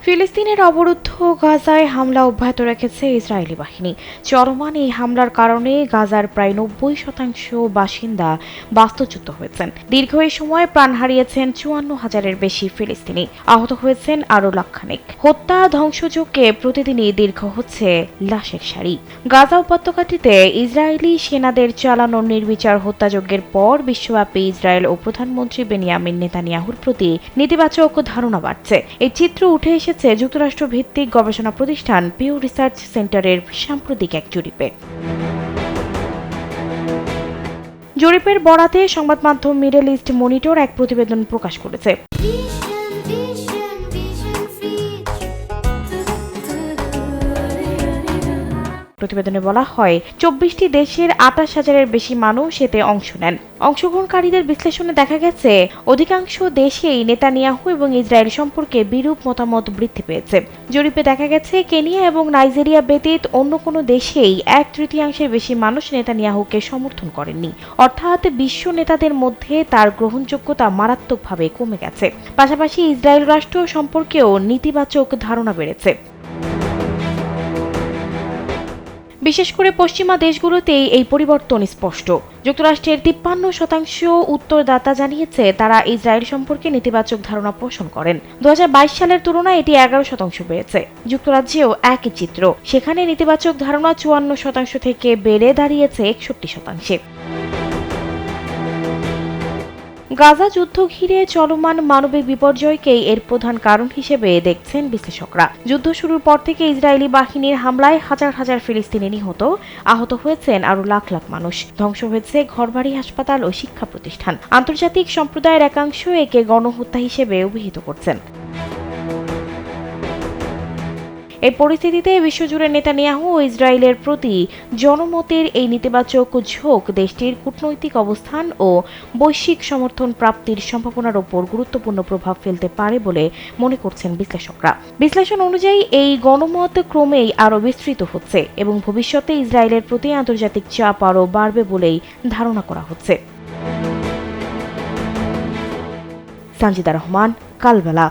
ফিলিস্তিনের অবরুদ্ধ গাজায় হামলা অব্যাহত রেখেছে ইসরায়েলি বাহিনী। চলমান এই হামলার কারণে গাজার প্রায় 90% বাসিন্দা বাস্তুচ্যুত হয়েছেন। দীর্ঘ এই সময় প্রাণ হারিয়েছেন 54,000-এর বেশি ফিলিস্তিনি, আহত হয়েছেন আরও লাখখানেক। হত্যা ধ্বংসযজ্ঞে প্রতিদিনই দীর্ঘ হচ্ছে লাশের সারি। গাজা উপত্যকাটিতে ইসরায়েলি সেনাদের চালানো নির্বিচার হত্যাযজ্ঞের পর বিশ্বব্যাপী ইসরায়েল ও প্রধানমন্ত্রী বেনিয়ামিন নেতানিয়াহুর প্রতি নেতিবাচক ধারণা বাড়ছে। এই চিত্র উঠে এসেছে যুক্তরাষ্ট্র ভিত্তিক গবেষণা প্রতিষ্ঠান পিউ রিসার্চ সেন্টারের সাম্প্রতিক এক জরিপে। জরিপের বরাতে সংবাদ মাধ্যম মিডল ইস্ট মনিটর এক প্রতিবেদন প্রকাশ করেছে। প্রতিবেদনে বলা হয় 24টি দেশের 28,000-এর বেশি মানুষ এতে অংশ নেন। অংশগ্রহণকারীদের বিশ্লেষণে দেখা গেছে অধিকাংশ দেশেই নেতানিয়াহু এবং ইসরায়েল সম্পর্কে বিরূপ মতামত বৃদ্ধি পেয়েছে। জরিপে দেখা গেছে কেনিয়া এবং নাইজেরিয়া ব্যতীত অন্য কোনো দেশেই 1/3-এর বেশি মানুষ নেতানিয়াহুকে সমর্থন করেননি। অর্থাৎ বিশ্ব নেতাদের মধ্যে তার গ্রহণযোগ্যতা মারাত্মকভাবে কমে গেছে। পাশাপাশি ইসরায়েল রাষ্ট্র সম্পর্কেও নেতিবাচক ধারণা বেড়েছে। বিশেষ করে পশ্চিমা দেশগুলোতেই এই পরিবর্তন স্পষ্ট। যুক্তরাষ্ট্রের 53% উত্তরদাতা জানিয়েছে তারা ইসরায়েল সম্পর্কে নেতিবাচক ধারণা পোষণ করেন। 2022 সালের তুলনায় এটি 11% বেড়েছে। যুক্তরাজ্যেও একই চিত্র, সেখানে নেতিবাচক ধারণা 54% থেকে বেড়ে দাঁড়িয়েছে 61%। গাজা যুদ্ধ ঘিরে চলমান মানবিক বিপর্যয়কেই এর প্রধান কারণ হিসেবে দেখছেন বিশ্লেষকরা। যুদ্ধ শুরুর পর থেকে ইসরায়েলি বাহিনীর হামলায় হাজার হাজার ফিলিস্তিনি নিহত, আহত হয়েছেন আরও লাখ লাখ মানুষ। ধ্বংস হয়েছে ঘরবাড়ি, হাসপাতাল ও শিক্ষা প্রতিষ্ঠান। আন্তর্জাতিক সম্প্রদায়ের একাংশ একে গণহত্যা হিসেবে অভিহিত করছেন। এই পরিস্থিতিতে বিশ্বজুড়ে নেতানিয়াহু ও ইসরায়েলের প্রতি জনমতের এই নেতিবাচক ঝোঁক দেশটির কূটনৈতিক অবস্থান ও বৈশ্বিক সমর্থন প্রাপ্তির সম্ভাবনার ওপর গুরুত্বপূর্ণ প্রভাব ফেলতে পারে বলে মনে করছেন বিশ্লেষকরা। বিশ্লেষণ অনুযায়ী এই গণমত ক্রমেই আরও বিস্তৃত হচ্ছে এবং ভবিষ্যতে ইসরায়েলের প্রতি আন্তর্জাতিক চাপ আরও বাড়বে বলেই ধারণা করা হচ্ছে। সানজিদা রহমান, কালবেলা।